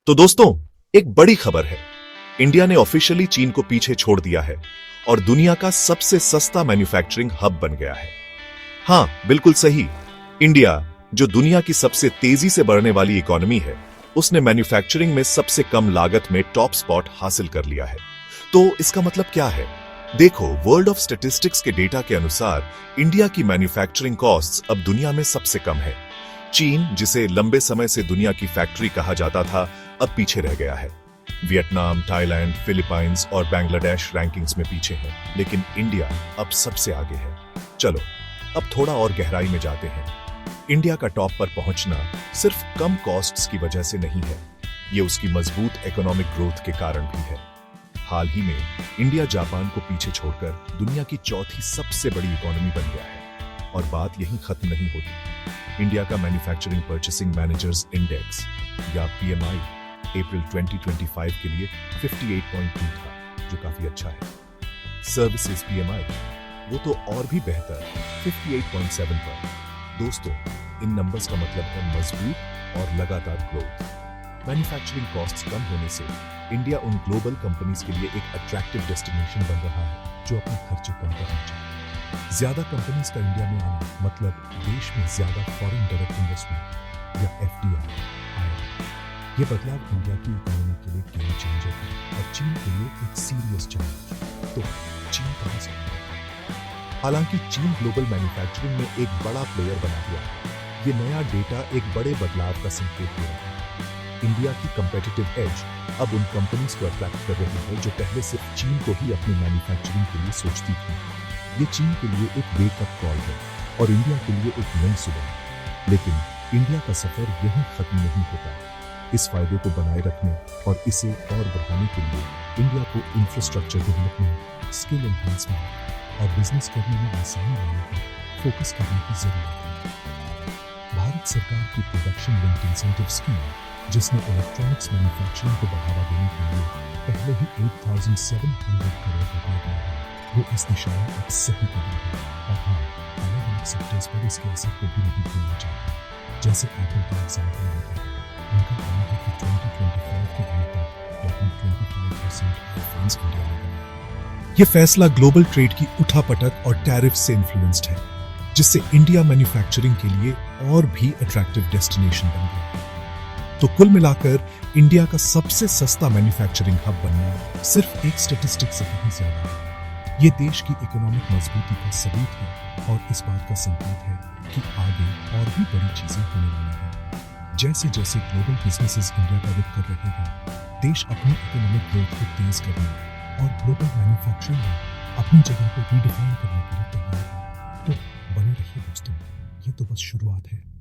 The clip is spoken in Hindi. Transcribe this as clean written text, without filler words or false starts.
तो दोस्तों, एक बड़ी खबर है। इंडिया ने ऑफिशियली चीन को पीछे छोड़ दिया है और दुनिया का सबसे सस्ता मैन्युफैक्चरिंग हब बन गया है। हां, बिल्कुल सही। इंडिया, जो दुनिया की सबसे तेजी से बढ़ने वाली इकोनॉमी है, उसने मैन्युफैक्चरिंग में सबसे कम लागत में टॉप स्पॉट हासिल कर लिया है। तो इसका मतलब क्या है? देखो, वर्ल्ड ऑफ स्टैटिस्टिक्स के डेटा के अनुसार इंडिया की मैन्युफैक्चरिंग कॉस्ट्स अब दुनिया में सबसे कम है। चीन, जिसे लंबे समय से दुनिया की फैक्ट्री कहा जाता था, अब पीछे रह गया है। वियतनाम, थाईलैंड, फिलीपाइंस और बांग्लादेश रैंकिंग्स में पीछे है, लेकिन इंडिया अब सबसे आगे है। चलो, अब थोड़ा और गहराई में जाते हैं। इंडिया का टॉप पर पहुंचना सिर्फ कम कॉस्ट्स की वजह से नहीं है, ये उसकी मजबूत इकोनॉमिक ग्रोथ के कारण भी है। हाल ही में इंडिया जापान को पीछे छोड़कर दुनिया की चौथी सबसे बड़ी इकोनॉमी बन गया है। और बात यहीं खत्म नहीं होती। इंडिया का मैन्युफैक्चरिंग परचेसिंग मैनेजर्स इंडेक्स या PMI अप्रैल 2025 के लिए 58.2 था, जो काफी अच्छा है। सर्विसेज PMI, वो तो और भी बेहतर, 58.7 पर। दोस्तों, इन नंबर्स का मतलब है मजबूत और लगातार ग्रोथ। मैन्युफैक्चरिंग कॉस्ट्स कम होने से इंडिया उन ग्लोबल कंपनीज के लिए एक अट्रैक्टिव डेस्टिनेशन बन रहा है जो अपने खर्चे कम करना चाहते। ज्यादा कंपनीज का इंडिया में आना मतलब देश में ज्यादा फॉरेन डायरेक्ट इन्वेस्टमेंट या FDI आएगा। ये बदलाव इंडिया की इकोनॉमी के लिए गेम चेंजर है और चीन के लिए एक सीरियस चैलेंज। तो चीन कहां से आएगा? हालांकि चीन ग्लोबल मैन्युफैक्चरिंग में एक बड़ा प्लेयर बना हुआ है। ये नया डेटा एक बड़े बदलाव का संकेत दे रहा है। इंडिया की कंपेटिटिव एज अब उन कंपनीज को अट्रैक्ट कर रही है जो पहले सिर्फ चीन को ही अपनी मैन्युफैक्चरिंग के लिए सोचती थी। ये चीन के लिए एक वेकअप कॉल है और इंडिया के लिए एक नई सुबह। लेकिन इंडिया का सफर यहीं खत्म नहीं होता। इस फायदे को बनाए रखने और इसे और बढ़ाने के लिए इंडिया को इंफ्रास्ट्रक्चर डेवलपमेंट, स्किल एनहांसमेंट और बिजनेस करने में आसानी लाने पर फोकस करने की जरूरत है। भारत सरकार की प्रोडक्शन लिंक्ड इंसेंटिव स्कीम, जिसने इलेक्ट्रॉनिक्स मैन्युफैक्चरिंग को बढ़ावा देने के लिए पहले ही 8,700 करोड़ रुपए दिए हैं, वो इस दिशा में एक सही कदम है। और हाँ, अलग-अलग सेक्टर्स पर इसके असर को भी नहीं भूलना चाहिए। जैसे एप्पल का एग्जाम्पल लेते हैं, उनका कहना है कि 2025 के एंड तक लगभग 25% डिफेंस इंडिया में बना। ये फैसला ग्लोबल ट्रेड की उठापटक और टैरिफ से इन्फ्लुएंस्ड है, जिससे इंडिया मैन्युफैक्चरिंग के लिए और भी अट्रैक्टिव डेस्टिनेशन बन गया है। तो कुल मिलाकर इंडिया का सबसे सस्ता मैन्युफैक्चरिंग हब बनना सिर्फ एक स्टैटिस्टिक से कहीं ज्यादा है। ये देश की इकोनॉमिक मजबूती का सबूत है और इस बात का संकेत है कि आगे और भी बड़ी चीजें होने वाली हैं। जैसे जैसे ग्लोबल बिजनेसेस इंडिया का रुख कर रहे हैं, देश अपनी इकोनॉमिक ग्रोथ को तेज करने और ग्लोबल मैन्युफैक्चरिंग में अपनी जगह को रीडिफाइन करने के लिए तैयार है। तो बने रहिए दोस्तों, ये तो बस शुरुआत है।